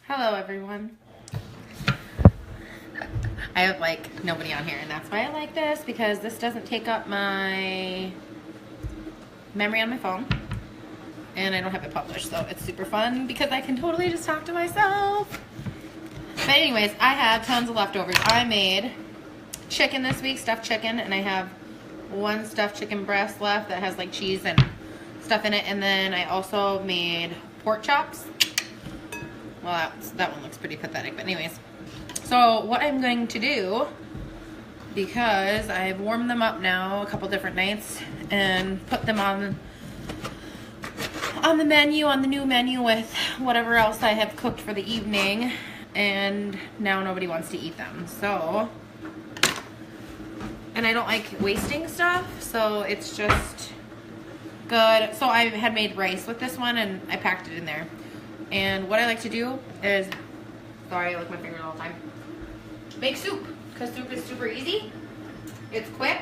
Hello everyone. I have like nobody on here and that's why I like this, because this doesn't take up my memory on my phone and I don't have it published, so it's super fun because I can totally just talk to myself. But anyways, I have tons of leftovers. I made chicken this week, stuffed chicken, and I have one stuffed chicken breast left that has like cheese and stuff in it, and then I also made pork chops. Well, that one looks pretty pathetic, but anyways. So what I'm going to do, because I've warmed them up now a couple different nights and put them on the menu, on the new menu with whatever else I have cooked for the evening, and now nobody wants to eat them. So, and I don't like wasting stuff, so it's just good. So I had made rice with this one and I packed it in there. And what I like to do is, sorry, I lick my finger all the time, make soup, because soup is super easy, it's quick,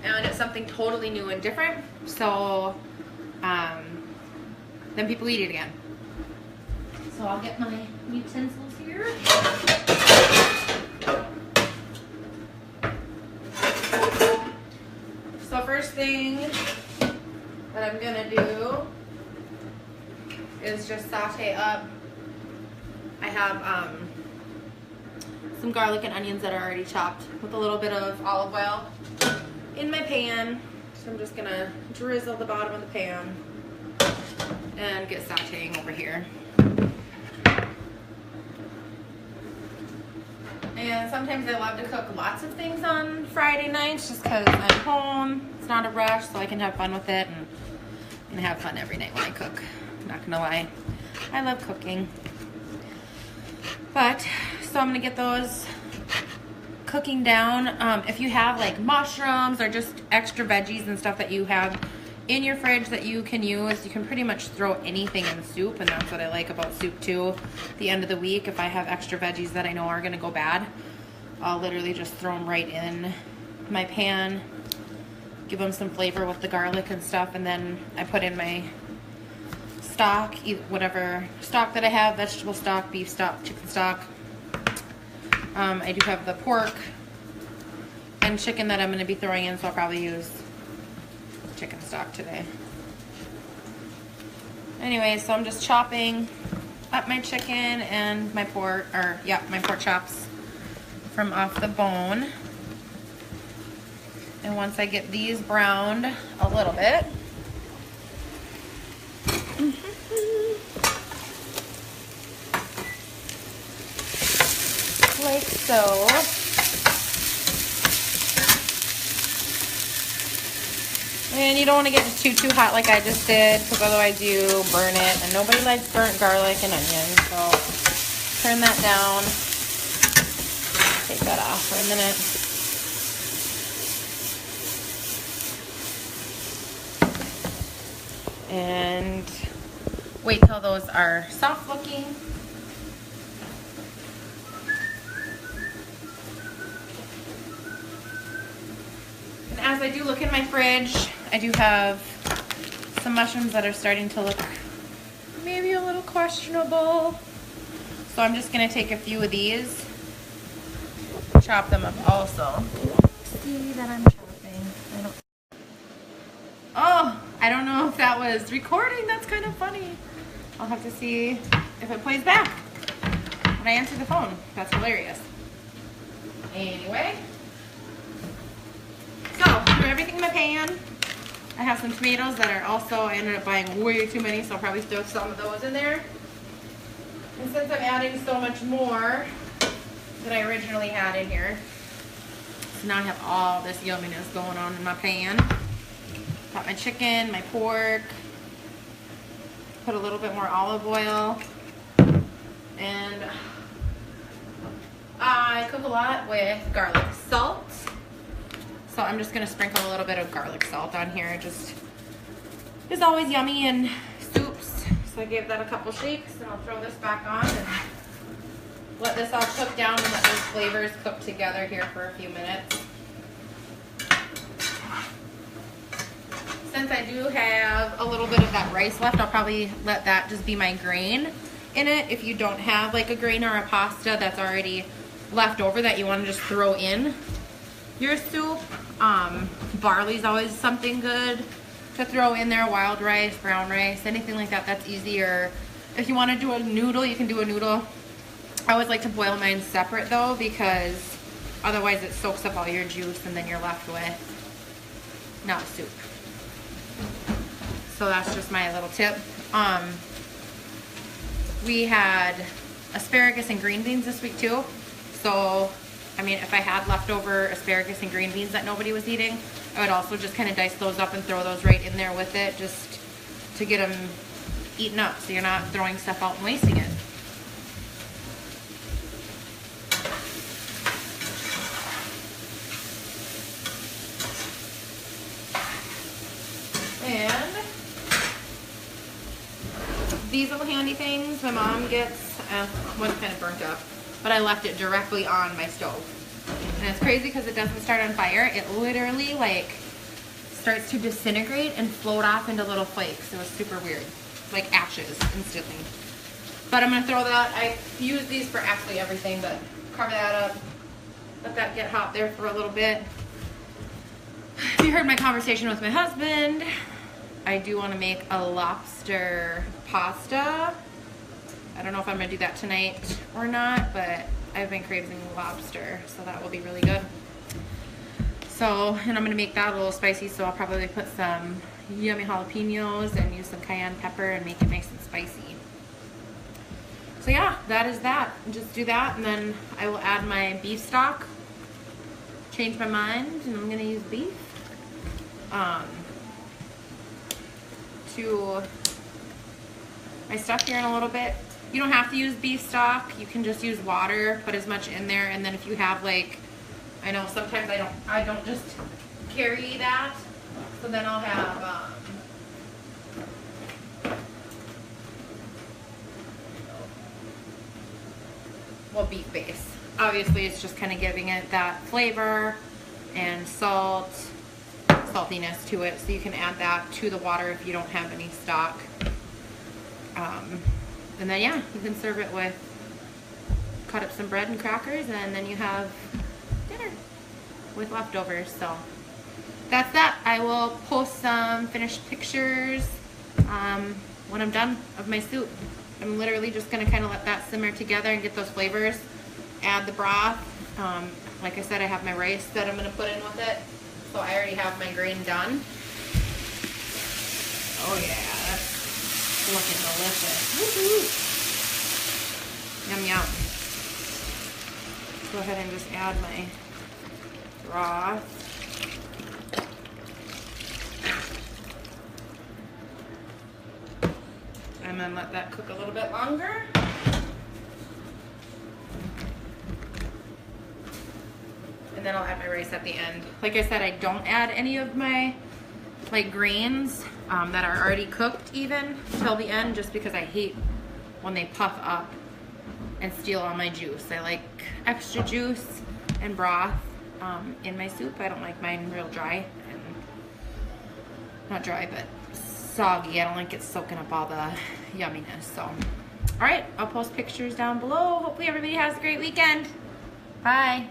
and it's something totally new and different, so then people eat it again. So I'll get my utensils here. So first thing that I'm gonna do is just saute up. I have some garlic and onions that are already chopped with a little bit of olive oil in my pan. So I'm just gonna drizzle the bottom of the pan and get sauteing over here. And sometimes I love to cook lots of things on Friday nights just because I'm home. It's not a rush, so I can have fun with it, and I'm gonna have fun every night when I cook. Not gonna lie, I love cooking. But so I'm gonna get those cooking down. If you have like mushrooms or just extra veggies and stuff that you have in your fridge that you can use, you can pretty much throw anything in soup, and that's what I like about soup too. At the end of the week, if I have extra veggies that I know are gonna go bad, I'll literally just throw them right in my pan, give them some flavor with the garlic and stuff, and then I put in my stock, whatever stock that I have, vegetable stock, beef stock, chicken stock. I do have the pork and chicken that I'm going to be throwing in, so I'll probably use chicken stock today. Anyway, so I'm just chopping up my chicken and my pork, my pork chops from off the bone. And once I get these browned a little bit, like so. And you don't want to get it too hot like I just did, because otherwise you burn it, and nobody likes burnt garlic and onion. So turn that down, take that off for a minute. And wait till those are soft looking. And as I do look in my fridge, I do have some mushrooms that are starting to look maybe a little questionable. So I'm just gonna take a few of these, chop them up also. See that I'm chopping. I don't know if that was recording. That's kind of funny. I'll have to see if it plays back when I answer the phone. That's hilarious. Anyway, so threw everything in my pan. I have some tomatoes that are also, I ended up buying way too many, so I'll probably throw some of those in there. And since I'm adding so much more than I originally had in here, so now I have all this yumminess going on in my pan. Got my chicken, my pork, put a little bit more olive oil, and I cook a lot with garlic salt. So I'm just gonna sprinkle a little bit of garlic salt on here. It just is always yummy in soups. So I gave that a couple shakes, and I'll throw this back on and let this all cook down and let those flavors cook together here for a few minutes. Since I do have a little bit of that rice left, I'll probably let that just be my grain. in it if you don't have like a grain or a pasta that's already left over that you want to just throw in your soup. Barley's always something good to throw in there, wild rice, brown rice, anything like that, that's easier. If you want to do a noodle, you can do a noodle. I always like to boil mine separate though, because otherwise it soaks up all your juice and then you're left with not soup. So that's just my little tip. We had asparagus and green beans this week too. So, I mean, if I had leftover asparagus and green beans that nobody was eating, I would also just kind of dice those up and throw those right in there with it, just to get them eaten up so you're not throwing stuff out and wasting it. And these little handy things my mom gets, one's kind of burnt up, but I left it directly on my stove. And it's crazy because it doesn't start on fire. It literally like starts to disintegrate and float off into little flakes. It was super weird, like ashes instantly. But I'm gonna throw that, I use these for absolutely everything, but cover that up, let that get hot there for a little bit. If you heard my conversation with my husband, I do want to make a lobster pasta. I don't know if I'm gonna do that tonight or not, but I've been craving lobster, so that will be really good. So, and I'm gonna make that a little spicy, so I'll probably put some yummy jalapenos and use some cayenne pepper and make it nice and spicy. So yeah, that is that. Just do that, and then I will add my beef stock. Change my mind, and I'm gonna use beef. To my stuff here in a little bit. You don't have to use beef stock. You can just use water, put as much in there, and then if you have like, I know sometimes I don't just carry that, so then I'll have well, beef base. Obviously, it's just kind of giving it that flavor and saltiness to it, so you can add that to the water if you don't have any stock. And then yeah, you can serve it with, cut up some bread and crackers, and then you have dinner with leftovers. So that's that. I will post some finished pictures when I'm done of my soup. I'm literally just gonna kind of let that simmer together and get those flavors. Add the broth. Like I said, I have my rice that I'm gonna put in with it. So I already have my grain done. Oh yeah, that's looking delicious. Woo-hoo. Yum yum. Go ahead and just add my broth. And then let that cook a little bit longer. And then I'll add my rice at the end. Like I said, I don't add any of my like grains that are already cooked even till the end, just because I hate when they puff up and steal all my juice. I like extra juice and broth in my soup. I don't like mine real dry, and not dry, but soggy. I don't like it soaking up all the yumminess. So, all right, I'll post pictures down below. Hopefully everybody has a great weekend. Bye.